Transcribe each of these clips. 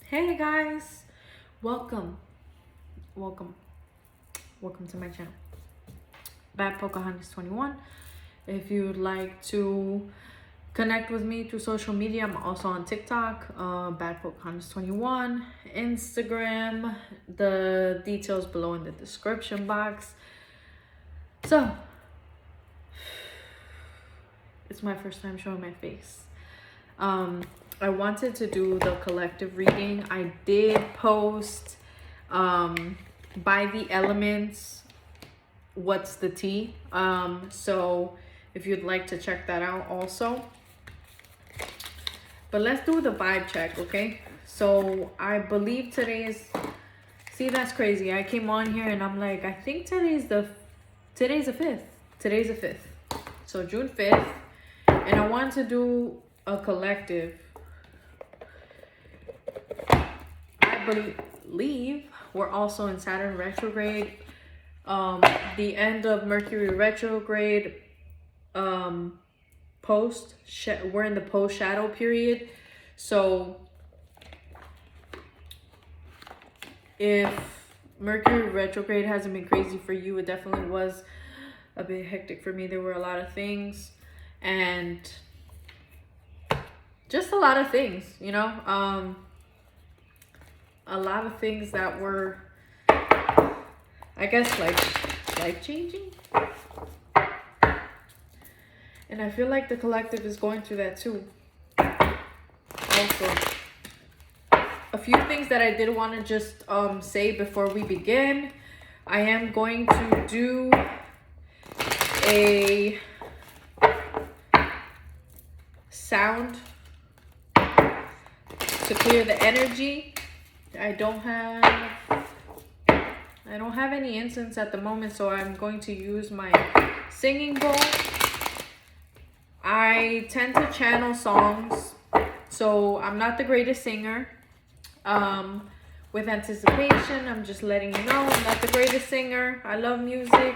Hey guys, welcome, welcome, welcome to my channel, Bad Pocahontas 21. If you'd like to connect with me through social media, I'm also on TikTok, Bad Pocahontas 21, Instagram, the details below in the description box. So, it's my first time showing my face. I wanted to do the collective reading. I did post by the elements, what's the tea. So if you'd like to check that out also. But let's do the vibe check, okay? So I believe today's, see, that's crazy. I came on here and I'm like, I think today's the 5th. Today's the 5th. So June 5th. And I want to do a collective. I believe we're also in Saturn retrograde. The end of Mercury retrograde. We're in the post shadow period. So if Mercury retrograde hasn't been crazy for you, it definitely was a bit hectic for me. There were a lot of things and just a lot of things, you know, a lot of things that were, I guess, like life-changing. And I feel like the collective is going through that too. Also, a few things that I did want to just say before we begin. I am going to do a sound to clear the energy. I don't have any incense at the moment, so I'm going to use my singing bowl. I tend to channel songs, so I'm not the greatest singer. With anticipation, I'm just letting you know I'm not the greatest singer. I love music.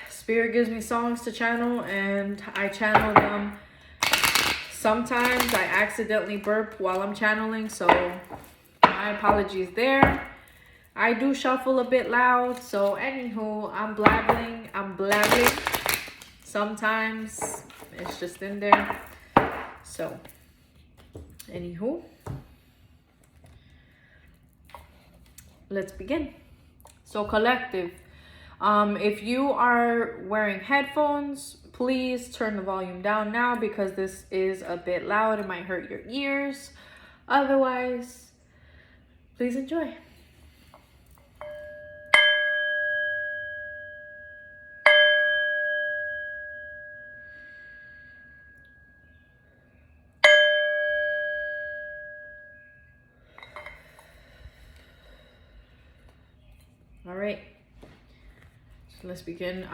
Spirit gives me songs to channel, and I channel them. Sometimes I accidentally burp while I'm channeling, so my apologies there. I do shuffle a bit loud, so anywho, I'm blabbling. Sometimes it's just in there. So, anywho, let's begin. So, collective. If you are wearing headphones, please turn the volume down now because this is a bit loud. It might hurt your ears. Otherwise, please enjoy. All right. So let's begin.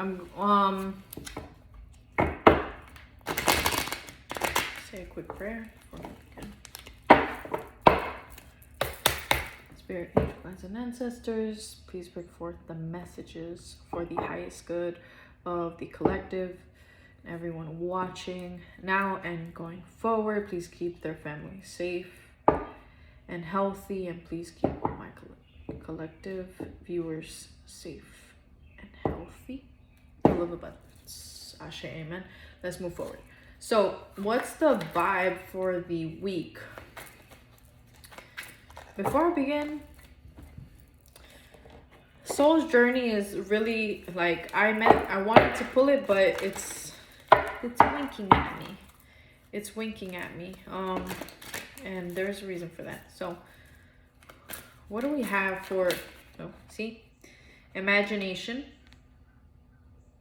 Say a quick prayer before we begin. Spirit, guides, and ancestors, please bring forth the messages for the highest good of the collective. Everyone watching now and going forward, please keep their families safe and healthy, and please keep my collective viewers safe and healthy. I love abundance. Ashe, amen. Let's move forward. So, what's the vibe for the week? Before I begin, Soul's Journey is really like I wanted to pull it, but it's winking at me. It's winking at me. And there's a reason for that. So, what do we have for? Oh, see, imagination.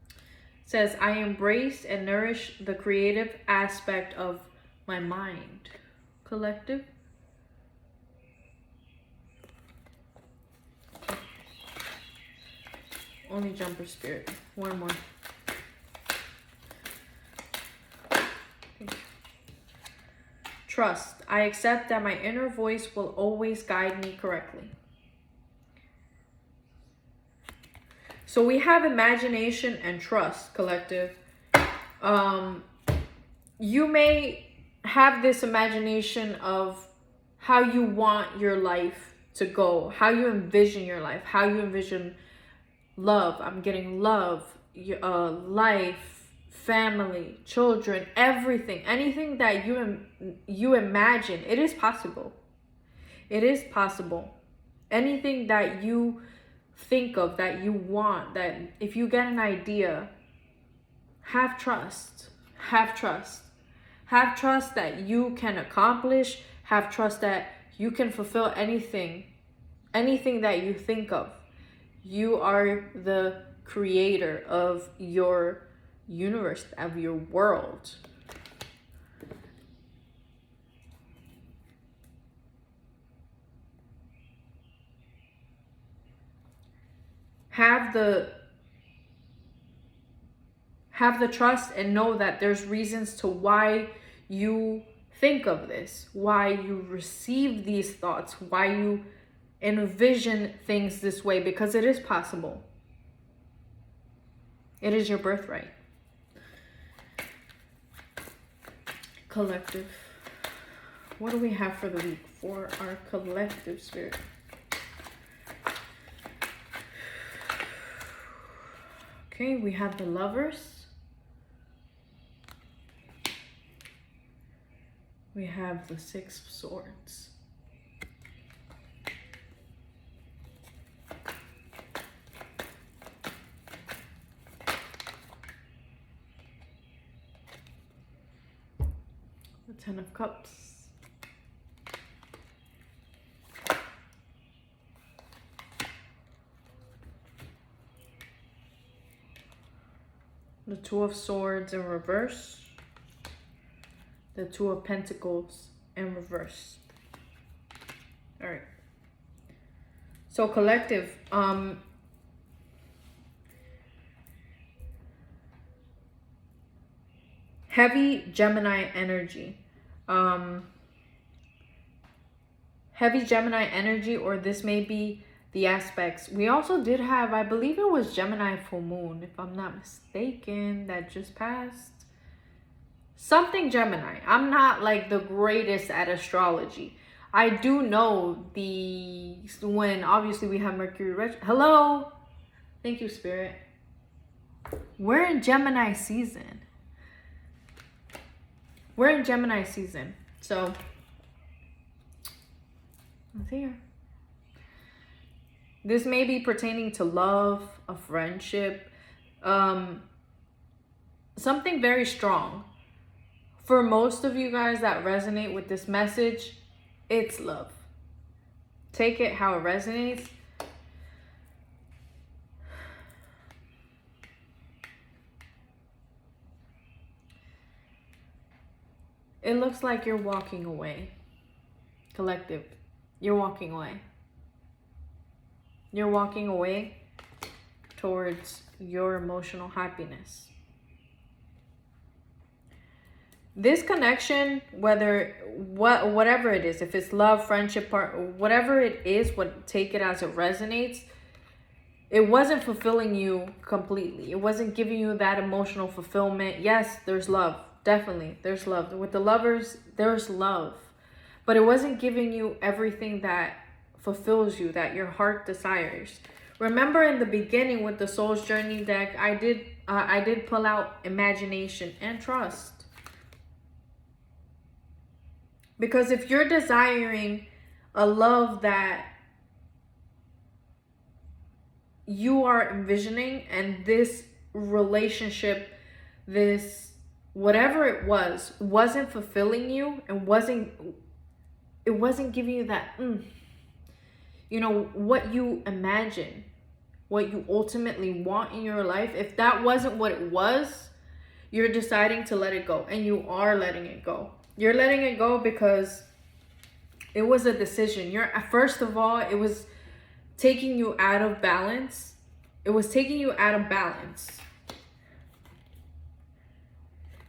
It says, I embrace and nourish the creative aspect of my mind. Collective. Only jumper spirit. One more. Okay. Trust. I accept that my inner voice will always guide me correctly. So we have imagination and trust, collective. You may have this imagination of how you want your life to go, how you envision your life, how you envision love. I'm getting love, life, family, children, everything, anything that you imagine. It is possible. It is possible. Anything that you think of, that you want, that if you get an idea, have trust. Have trust. Have trust that you can accomplish. Have trust that you can fulfill anything that you think of. You are the creator of your universe, of your world. Have the trust and know that there's reasons to why you think of this, why you receive these thoughts, why you envision things this way, because it is possible. It is your birthright. Collective. What do we have for the week for our collective, Spirit? Okay, we have the Lovers. We have the Six of Swords. The Ten of Cups. The Two of Swords in reverse. The Two of Pentacles in reverse. All right. So collective, heavy Gemini energy. Heavy Gemini energy, or this may be the aspects. We also did have, I believe it was Gemini full moon, if I'm not mistaken, that just passed. Something Gemini. I'm not like the greatest at astrology. I do know when obviously we have Mercury retro. Hello. Thank you, Spirit. We're in Gemini season. We're in Gemini season. So it's here. This may be pertaining to love, a friendship, something very strong. For most of you guys that resonate with this message, it's love. Take it how it resonates. It looks like you're walking away. Collective, you're walking away. You're walking away towards your emotional happiness. This connection, whatever it is, if it's love, friendship, whatever it is, take it as it resonates. It wasn't fulfilling you completely. It wasn't giving you that emotional fulfillment. Yes, there's love. Definitely, there's love. With the Lovers, there's love. But it wasn't giving you everything that fulfills you, that your heart desires. Remember in the beginning with the Soul's Journey deck, I did pull out imagination and trust. Because if you're desiring a love that you are envisioning, and this relationship, this whatever it wasn't fulfilling you, and it wasn't giving you that what you imagine, what you ultimately want in your life, if that wasn't what it was, you're deciding to let it go, and you are letting it go. You're letting it go because it was a decision. First of all, it was taking you out of balance. It was taking you out of balance.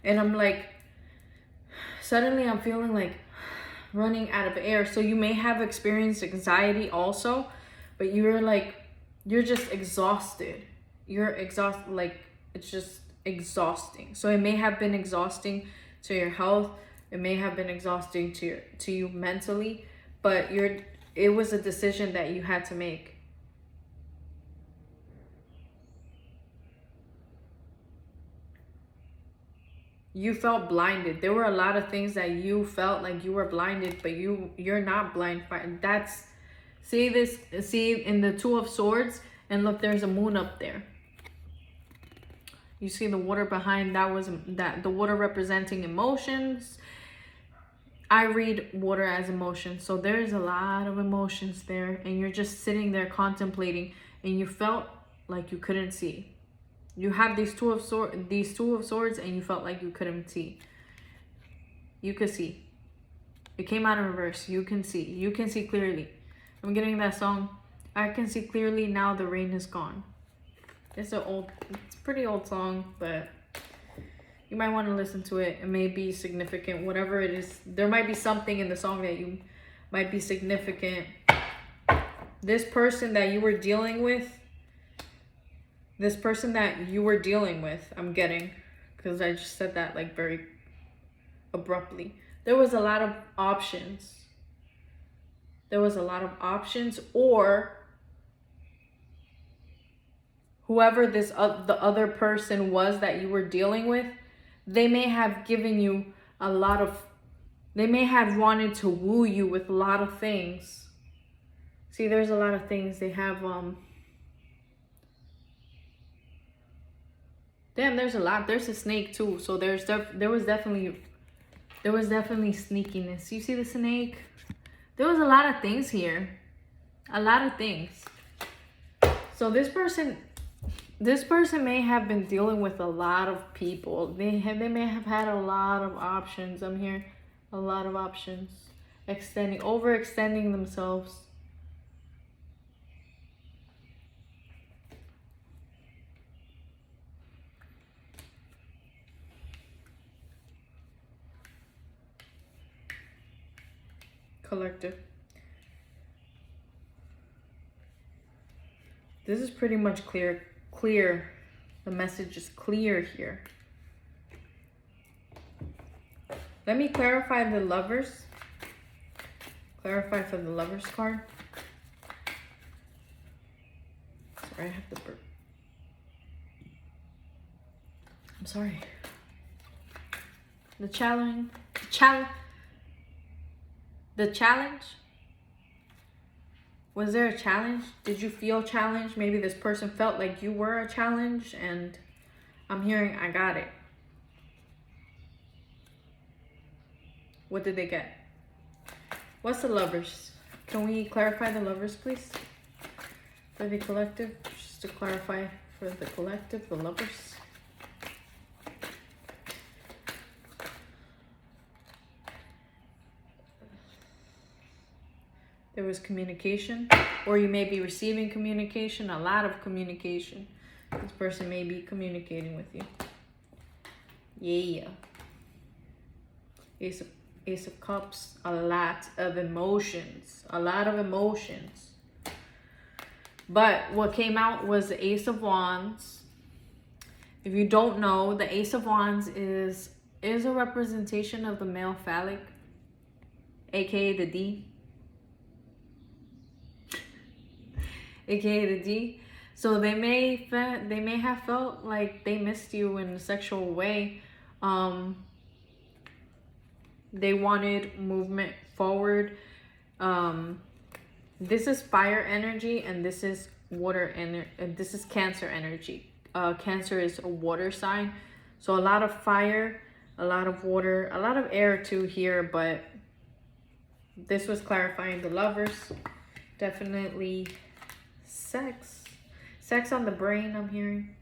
And I'm like, suddenly I'm feeling like running out of air. So you may have experienced anxiety also, but you're just exhausted. You're exhausted, like it's just exhausting. So it may have been exhausting to your health. It may have been exhausting to you mentally, but it was a decision that you had to make. You felt blinded. There were a lot of things that you felt like you were blinded, but you're not blind. That's, see in the Two of Swords, and look, there's a moon up there. You see the water behind, the water representing emotions. I read water as emotion, so there's a lot of emotions there, and you're just sitting there contemplating, and you felt like you couldn't see. You have these two of swords, and you felt like you couldn't see. You could see. It came out in reverse. You can see. You can see clearly. I'm getting that song. I can see clearly now. The rain is gone. It's a pretty old song, but you might want to listen to it. It may be significant. Whatever it is, there might be something in the song that you might be significant. This person that you were dealing with. I'm getting, because I just said that like very abruptly. There was a lot of options. Or whoever the other person was that you were dealing with, they may have given you they may have wanted to woo you with a lot of things. See, there's a lot of things. They have, damn, there's a lot. There's a snake too. So there was definitely sneakiness. You see the snake? There was a lot of things here. A lot of things. So this person may have been dealing with a lot of people. They may have had a lot of options. I'm here. A lot of options. Overextending themselves. Collective. This is pretty much clear. The message is clear here. Let me clarify the Lovers. Clarify for the Lovers card. Sorry, I have the burp. I'm sorry. The challenge. Was there a challenge? Did you feel challenged? Maybe this person felt like you were a challenge, and I'm hearing, I got it. What did they get? What's the Lovers? Can we clarify the Lovers, please? For the collective, just to clarify for the collective, the Lovers. There was communication, or you may be receiving communication, a lot of communication. This person may be communicating with you. Yeah. Ace of Cups, a lot of emotions. But what came out was the Ace of Wands. If you don't know, the Ace of Wands is a representation of the male phallic, aka the D. AKA the D. So they may have felt like they missed you in a sexual way. They wanted movement forward. This is fire energy, and this is water energy. This is Cancer energy. Cancer is a water sign, so a lot of fire, a lot of water, a lot of air too here. But this was clarifying the Lovers. Definitely. Sex on the brain, I'm hearing.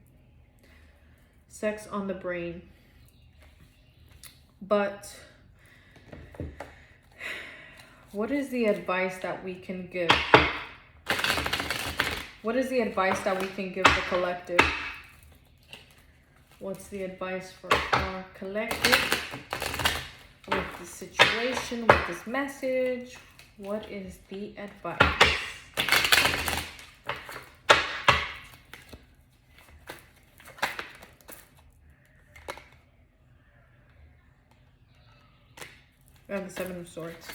Sex on the brain. But what is the advice that we can give? What is the advice that we can give the collective? What's the advice for our collective with the situation, with this message? What is the advice? We have the Seven of Swords.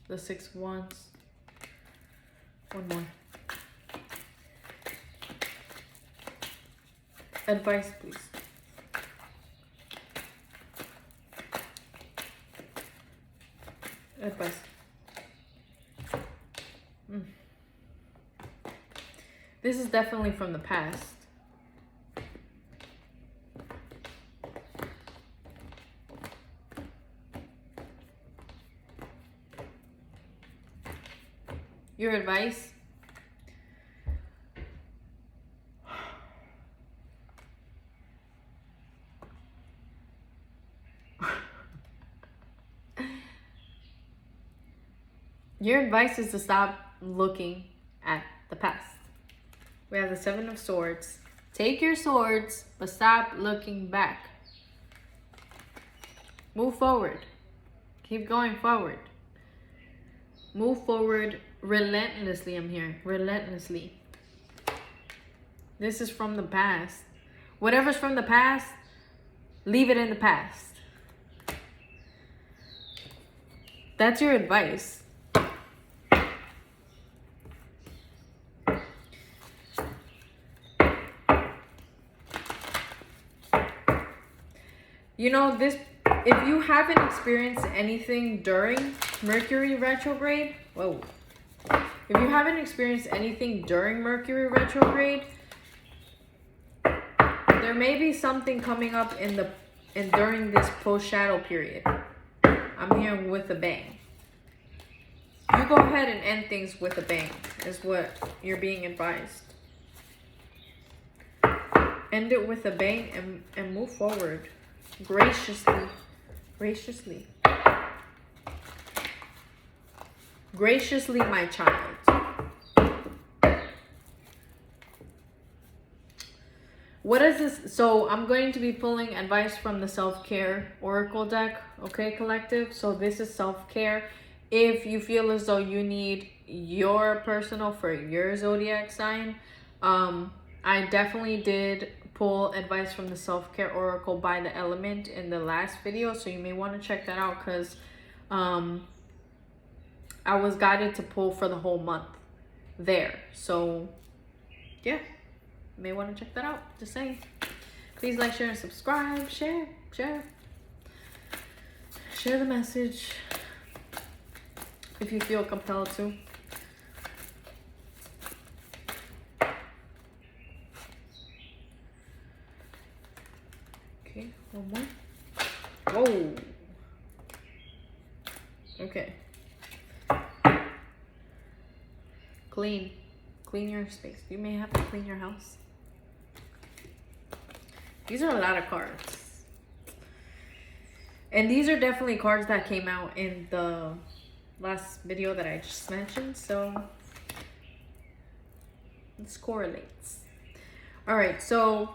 the six wands. One more. Advice, please. Advice. This is definitely from the past. Your advice? Your advice is to stop looking at the past. We have the Seven of Swords. Take your swords, but stop looking back. Move forward. Keep going forward. Move forward relentlessly, I'm hearing. Relentlessly. This is from the past. Whatever's from the past, leave it in the past. That's your advice. You know, this, if you haven't experienced anything during Mercury retrograde, whoa. If you haven't experienced anything during Mercury retrograde, there may be something coming up during this post-shadow period. I'm hearing with a bang. You go ahead and end things with a bang, is what you're being advised. End it with a bang and move forward. Graciously. Graciously. Graciously, my child. What is this? So I'm going to be pulling advice from the self-care oracle deck. Okay, collective? So this is self-care. If you feel as though you need your personal for your zodiac sign, I definitely did pull advice from the self-care oracle by the element in the last video, so you may want to check that out, because I was guided to pull for the whole month there. So yeah, you may want to check that out. Just saying. Please like, share, and subscribe. Share the message if you feel compelled to. Okay, one more. Whoa. Okay. Clean your space. You may have to clean your house. These are a lot of cards. And these are definitely cards that came out in the last video that I just mentioned. So this correlates. Alright, so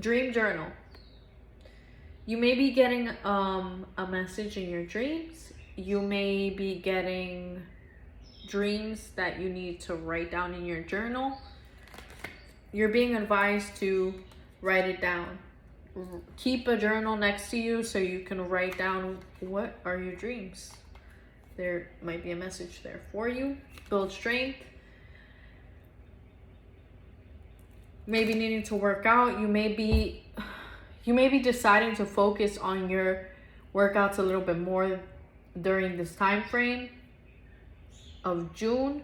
dream journal. You may be getting a message in your dreams. You may be getting dreams that you need to write down in your journal. You're being advised to write it down. Keep a journal next to you so you can write down what are your dreams. There might be a message there for you. Build strength. Maybe needing to work out. You may be deciding to focus on your workouts a little bit more during this time frame of June.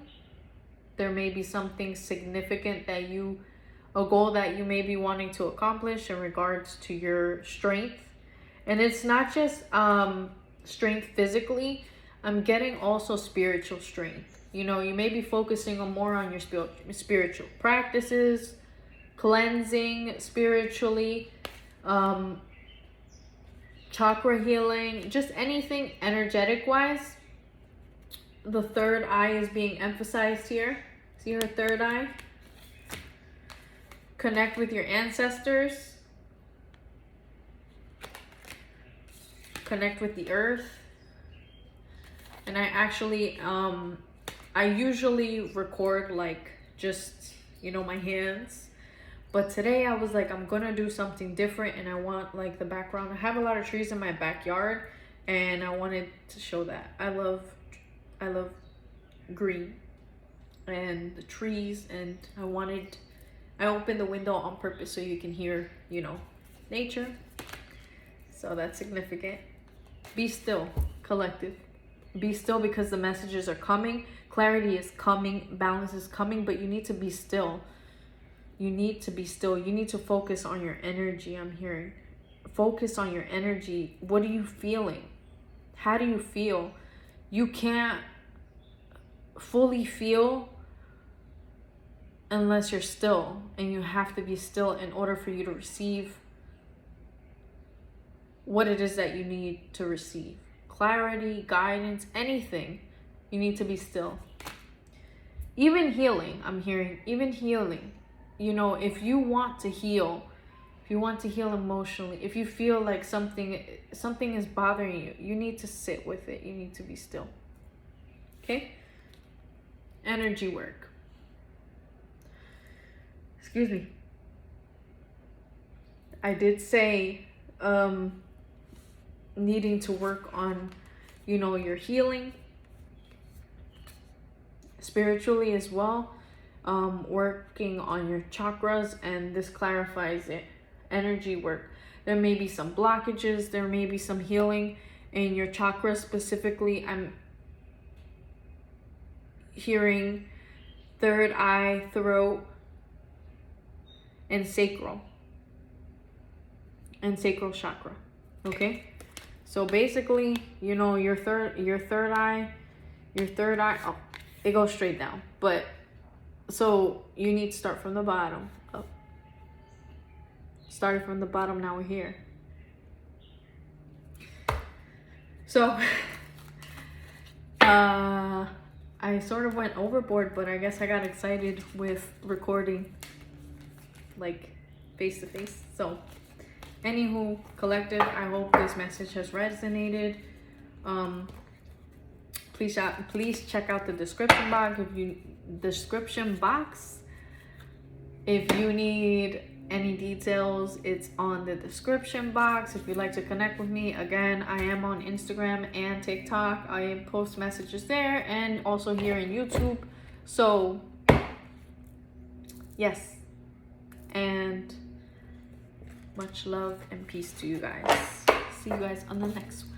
There may be something significant that a goal that you may be wanting to accomplish in regards to your strength. And it's not just strength physically. I'm getting also spiritual strength. You know, you may be focusing more on your spiritual practices, cleansing spiritually, chakra healing, just anything energetic wise. The third eye is being emphasized here. See her third eye? Connect with your ancestors. Connect with the earth. And I actually, I usually record like just, you know, my hands. But today I was like, I'm gonna do something different, and I want like the background. I have a lot of trees in my backyard, and I wanted to show that. I love green and the trees, and I opened the window on purpose so you can hear, you know, nature. So that's significant. Be still, collective. Be still, because the messages are coming. Clarity is coming. Balance is coming, but you need to be still. You need to be still. You need to focus on your energy, I'm hearing. Focus on your energy. What are you feeling? How do you feel? You can't fully feel unless you're still, and you have to be still in order for you to receive what it is that you need to receive. Clarity, guidance, anything. You need to be still. Even healing, I'm hearing, even healing. You know, if you want to heal, if you want to heal emotionally, if you feel like something is bothering you, you need to sit with it. You need to be still. Okay? Energy work. Excuse me. I did say needing to work on, you know, your healing spiritually as well. Working on your chakras, and this clarifies it. Energy work. There may be some blockages. There may be some healing in your chakras specifically. I'm hearing third eye, throat, and sacral chakra. Okay, so basically, you know, your third eye, oh, it goes straight down, but so you need to start from the bottom up. Started from the bottom, now we're here. So I sort of went overboard, but I guess I got excited with recording like face to face. So anywho, collective, I hope this message has resonated. Please check out the description box if you need any details. It's on the description box. If you'd like to connect with me, again, I am on Instagram and TikTok. I post messages there, and also here in YouTube. So yes, and much love and peace to you guys. See you guys on the next one.